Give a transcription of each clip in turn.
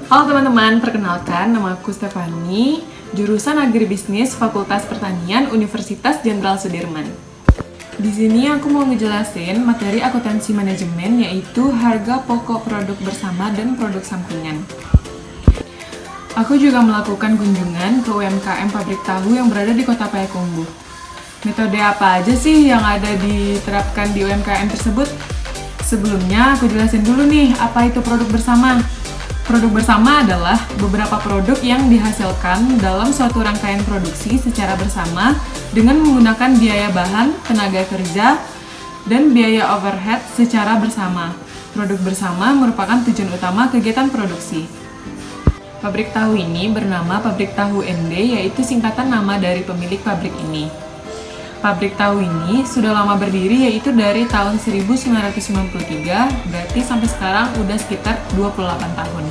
Halo teman-teman, perkenalkan nama aku Stefani, jurusan Agribisnis Fakultas Pertanian Universitas Jenderal Sudirman. Di sini aku mau ngejelasin materi akuntansi manajemen, yaitu harga pokok produk bersama dan produk sampingan. Aku juga melakukan kunjungan ke UMKM pabrik tahu yang berada di Kota Payakumbuh. Metode apa aja sih yang ada diterapkan di UMKM tersebut? Sebelumnya aku jelasin dulu nih, apa itu produk bersama. Produk bersama adalah beberapa produk yang dihasilkan dalam suatu rangkaian produksi secara bersama dengan menggunakan biaya bahan, tenaga kerja, dan biaya overhead secara bersama. Produk bersama merupakan tujuan utama kegiatan produksi. Pabrik tahu ini bernama Pabrik Tahu ND, yaitu singkatan nama dari pemilik pabrik ini. Pabrik tahu ini sudah lama berdiri, yaitu dari tahun 1993, berarti sampai sekarang udah sekitar 28 tahun.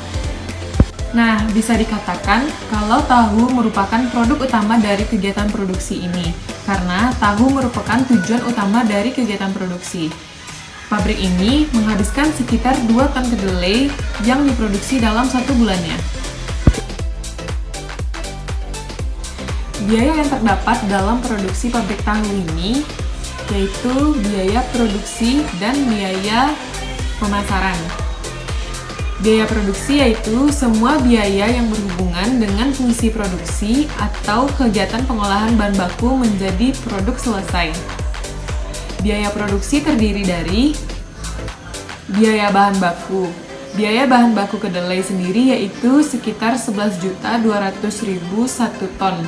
Nah, bisa dikatakan kalau tahu merupakan produk utama dari kegiatan produksi ini, karena tahu merupakan tujuan utama dari kegiatan produksi. Pabrik ini menghabiskan sekitar 2 ton kedelai yang diproduksi dalam 1 bulannya. Biaya yang terdapat dalam produksi pabrik tahu ini yaitu biaya produksi dan biaya pemasaran. Biaya produksi yaitu semua biaya yang berhubungan dengan fungsi produksi atau kegiatan pengolahan bahan baku menjadi produk selesai. Biaya produksi terdiri dari biaya bahan baku. Biaya bahan baku kedelai sendiri yaitu sekitar 11.200.000 1 ton.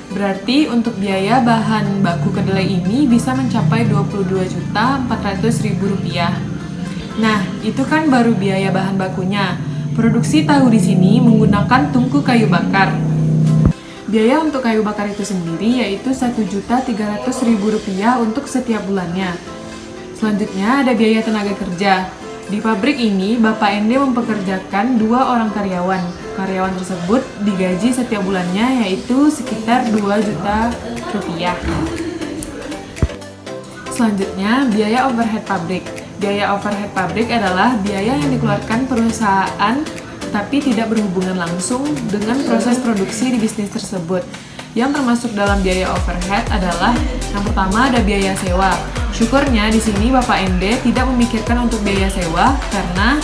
Berarti untuk biaya bahan baku kedelai ini bisa mencapai Rp22.400.000. Nah, itu kan baru biaya bahan bakunya. Produksi tahu di sini menggunakan tungku kayu bakar. Biaya untuk kayu bakar itu sendiri yaitu Rp1.300.000 untuk setiap bulannya. Selanjutnya ada biaya tenaga kerja. Di pabrik ini, Bapak ND mempekerjakan 2 orang karyawan. Karyawan tersebut digaji setiap bulannya yaitu sekitar Rp2 juta. Selanjutnya, biaya overhead pabrik. Biaya overhead pabrik adalah biaya yang dikeluarkan perusahaan tapi tidak berhubungan langsung dengan proses produksi di bisnis tersebut. Yang termasuk dalam biaya overhead adalah yang pertama ada biaya sewa. Syukurnya di sini Bapak ND tidak memikirkan untuk biaya sewa karena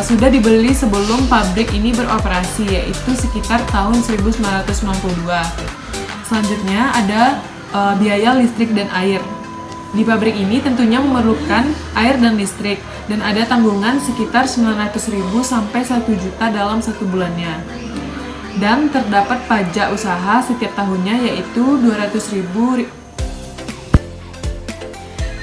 sudah dibeli sebelum pabrik ini beroperasi, yaitu sekitar tahun 1992. Selanjutnya ada biaya listrik dan air. Di pabrik ini tentunya memerlukan air dan listrik dan ada tanggungan sekitar 900.000 sampai 1 juta dalam 1 bulannya. Dan terdapat pajak usaha setiap tahunnya yaitu 200.000.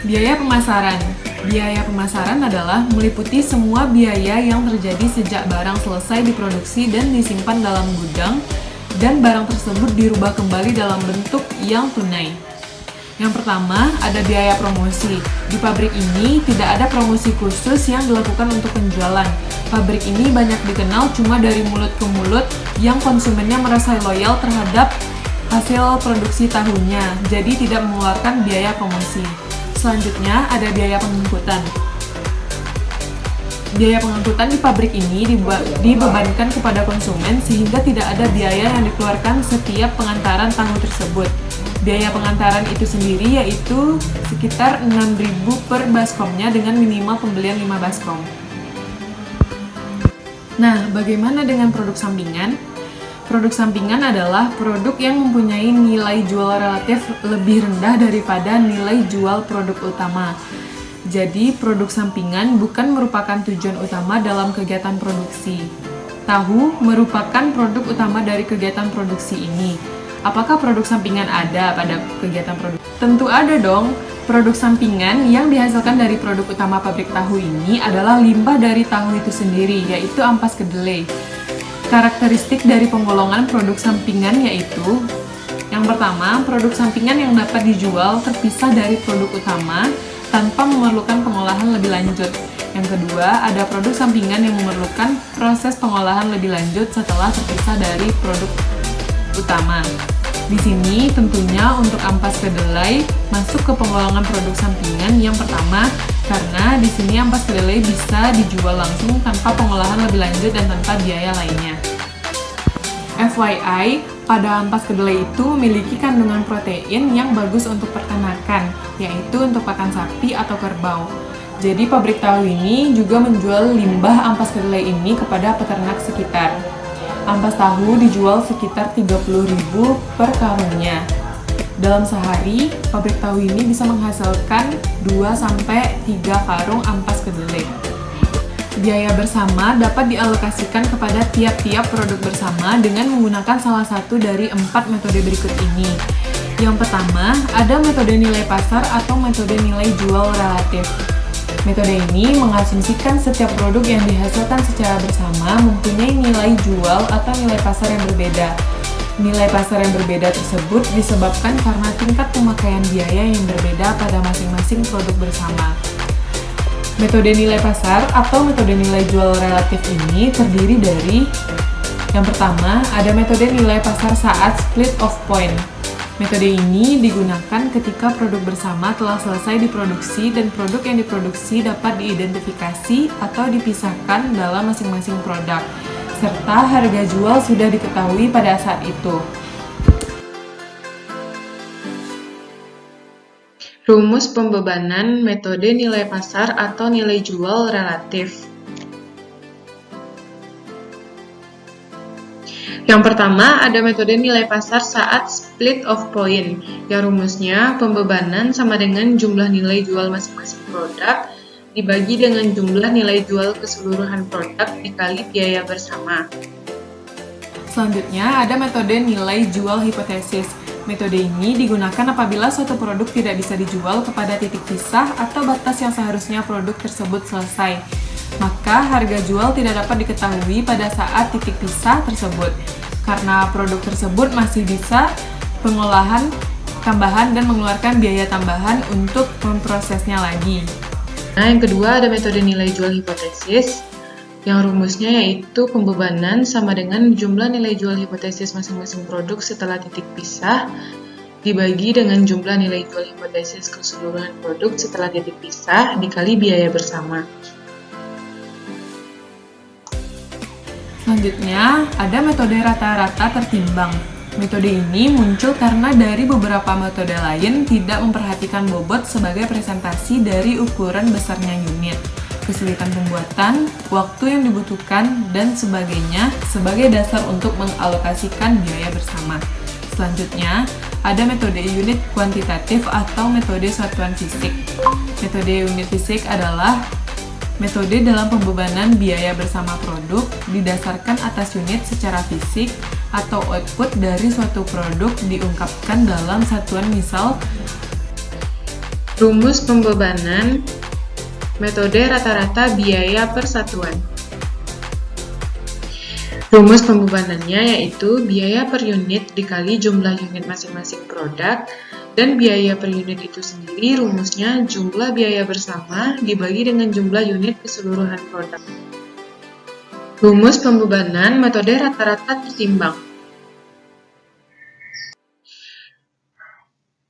Biaya pemasaran. Biaya pemasaran adalah meliputi semua biaya yang terjadi sejak barang selesai diproduksi dan disimpan dalam gudang dan barang tersebut dirubah kembali dalam bentuk yang tunai. Yang pertama, ada biaya promosi. Di pabrik ini tidak ada promosi khusus yang dilakukan untuk penjualan. Pabrik ini banyak dikenal cuma dari mulut ke mulut yang konsumennya merasa loyal terhadap hasil produksi tahunya, jadi tidak mengeluarkan biaya promosi. Selanjutnya ada biaya pengangkutan. Biaya pengangkutan di pabrik ini dibebankan kepada konsumen sehingga tidak ada biaya yang dikeluarkan setiap pengantaran tahu tersebut. Biaya pengantaran itu sendiri yaitu sekitar 6.000 per baskomnya dengan minimal pembelian 5 baskom. Nah, bagaimana dengan produk sampingan? Produk sampingan adalah produk yang mempunyai nilai jual relatif lebih rendah daripada nilai jual produk utama. Jadi, produk sampingan bukan merupakan tujuan utama dalam kegiatan produksi. Tahu merupakan produk utama dari kegiatan produksi ini. Apakah produk sampingan ada pada kegiatan produksi? Tentu ada dong. Produk sampingan yang dihasilkan dari produk utama pabrik tahu ini adalah limbah dari tahu itu sendiri, yaitu ampas kedelai. Karakteristik dari penggolongan produk sampingan yaitu yang pertama, produk sampingan yang dapat dijual terpisah dari produk utama tanpa memerlukan pengolahan lebih lanjut. Yang kedua, ada produk sampingan yang memerlukan proses pengolahan lebih lanjut setelah terpisah dari produk utama. Di sini tentunya untuk ampas kedelai masuk ke penggolongan produk sampingan yang pertama Karena di sini ampas kedelai bisa dijual langsung tanpa pengolahan lebih lanjut dan tanpa biaya lainnya. FYI, pada ampas kedelai itu memiliki kandungan protein yang bagus untuk peternakan, yaitu untuk pakan sapi atau kerbau. Jadi pabrik tahu ini juga menjual limbah ampas kedelai ini kepada peternak sekitar. Ampas tahu dijual sekitar 30.000 per karungnya. Dalam sehari, pabrik tahu ini bisa menghasilkan 2-3 karung ampas kedelai. Biaya bersama dapat dialokasikan kepada tiap-tiap produk bersama dengan menggunakan salah satu dari 4 metode berikut ini. Yang pertama, ada metode nilai pasar atau metode nilai jual relatif. Metode ini mengasumsikan setiap produk yang dihasilkan secara bersama mempunyai nilai jual atau nilai pasar yang berbeda. Nilai pasar yang berbeda tersebut disebabkan karena tingkat pemakaian biaya yang berbeda pada masing-masing produk bersama. Metode nilai pasar atau metode nilai jual relatif ini terdiri dari: yang pertama, ada metode nilai pasar saat split off point. Metode ini digunakan ketika produk bersama telah selesai diproduksi dan produk yang diproduksi dapat diidentifikasi atau dipisahkan dalam masing-masing produk, serta harga jual sudah diketahui pada saat itu. Rumus pembebanan metode nilai pasar atau nilai jual relatif. Yang pertama, ada metode nilai pasar saat split off point, yang rumusnya pembebanan sama dengan jumlah nilai jual masing-masing produk dibagi dengan jumlah nilai jual keseluruhan produk dikali biaya bersama. Selanjutnya, ada metode nilai jual hipotesis. Metode ini digunakan apabila suatu produk tidak bisa dijual kepada titik pisah atau batas yang seharusnya produk tersebut selesai. Maka harga jual tidak dapat diketahui pada saat titik pisah tersebut, karena produk tersebut masih bisa pengolahan tambahan dan mengeluarkan biaya tambahan untuk memprosesnya lagi. Nah, yang kedua ada metode nilai jual hipotesis, yang rumusnya yaitu pembebanan sama dengan jumlah nilai jual hipotesis masing-masing produk setelah titik pisah dibagi dengan jumlah nilai jual hipotesis keseluruhan produk setelah titik pisah dikali biaya bersama. Selanjutnya, ada metode rata-rata tertimbang. Metode ini muncul karena dari beberapa metode lain tidak memperhatikan bobot sebagai presentasi dari ukuran besarnya unit, kesulitan pembuatan, waktu yang dibutuhkan, dan sebagainya sebagai dasar untuk mengalokasikan biaya bersama. Selanjutnya, ada metode unit kuantitatif atau metode satuan fisik. Metode unit fisik adalah metode dalam pembebanan biaya bersama produk didasarkan atas unit secara fisik atau output dari suatu produk diungkapkan dalam satuan, misal rumus pembebanan metode rata-rata biaya per satuan. Rumus pembebanannya yaitu biaya per unit dikali jumlah unit masing-masing produk, dan biaya per unit itu sendiri rumusnya jumlah biaya bersama dibagi dengan jumlah unit keseluruhan produk. Rumus pembebanan metode rata-rata tertimbang.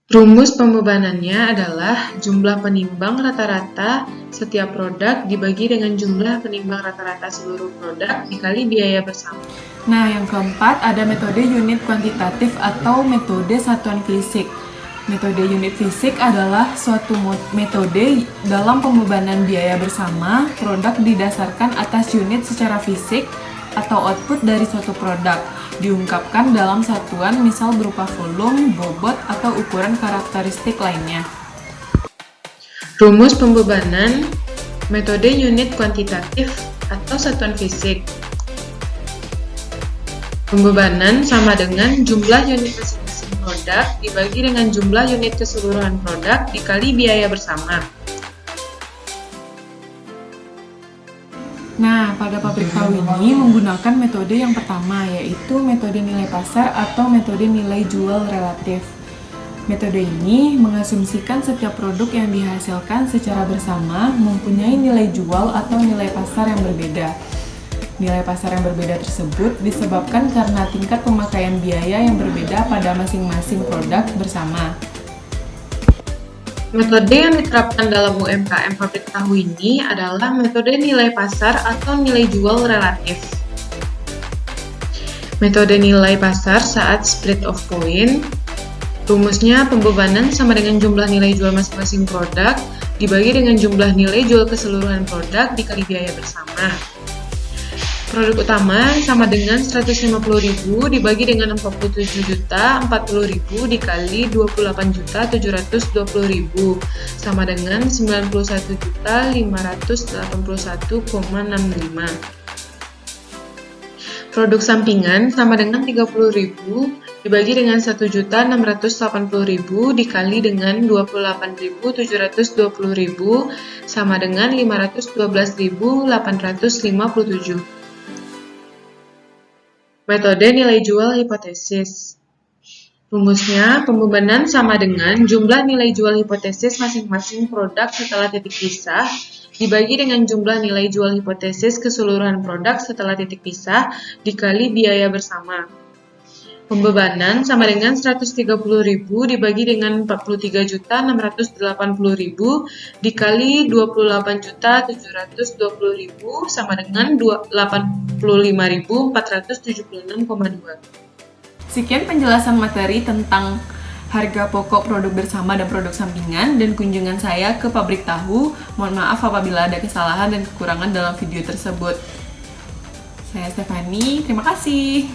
Rumus pembebanannya adalah jumlah penimbang rata-rata setiap produk dibagi dengan jumlah penimbang rata-rata seluruh produk dikali biaya bersama. Nah, yang keempat ada metode unit kuantitatif atau metode satuan fisik. Metode unit fisik adalah suatu metode dalam pembebanan biaya bersama produk didasarkan atas unit secara fisik atau output dari suatu produk, diungkapkan dalam satuan misal berupa volume, bobot, atau ukuran karakteristik lainnya. Rumus pembebanan metode unit kuantitatif atau satuan fisik. Pembebanan sama dengan jumlah unit masing-masing produk dibagi dengan jumlah unit keseluruhan produk dikali biaya bersama. Nah, pada pabrik tahu ini menggunakan metode yang pertama, yaitu metode nilai pasar atau metode nilai jual relatif. Metode ini mengasumsikan setiap produk yang dihasilkan secara bersama mempunyai nilai jual atau nilai pasar yang berbeda. Nilai pasar yang berbeda tersebut disebabkan karena tingkat pemakaian biaya yang berbeda pada masing-masing produk bersama. Metode yang diterapkan dalam UMKM pabrik tahu ini adalah metode nilai pasar atau nilai jual relatif. Metode nilai pasar saat split of point. Rumusnya pembebanan sama dengan jumlah nilai jual masing-masing produk dibagi dengan jumlah nilai jual keseluruhan produk dikali biaya bersama. Produk utama sama dengan 150.000 dibagi dengan 47.040.000 dikali 28.720.000 sama dengan 91.581,65. Produk sampingan sama dengan 30.000 dibagi dengan 1.680.000 dikali dengan 28.720.000 sama dengan 512.857. Metode nilai jual hipotesis. Rumusnya, pembebanan sama dengan jumlah nilai jual hipotesis masing-masing produk setelah titik pisah dibagi dengan jumlah nilai jual hipotesis keseluruhan produk setelah titik pisah dikali biaya bersama. Pembebanan sama dengan 130.000 dibagi dengan 43.680.000 dikali 28.720.000 sama dengan 85.476,2. Sekian penjelasan materi tentang harga pokok produk bersama dan produk sampingan dan kunjungan saya ke pabrik tahu. Mohon maaf apabila ada kesalahan dan kekurangan dalam video tersebut. Saya Stefani, terima kasih.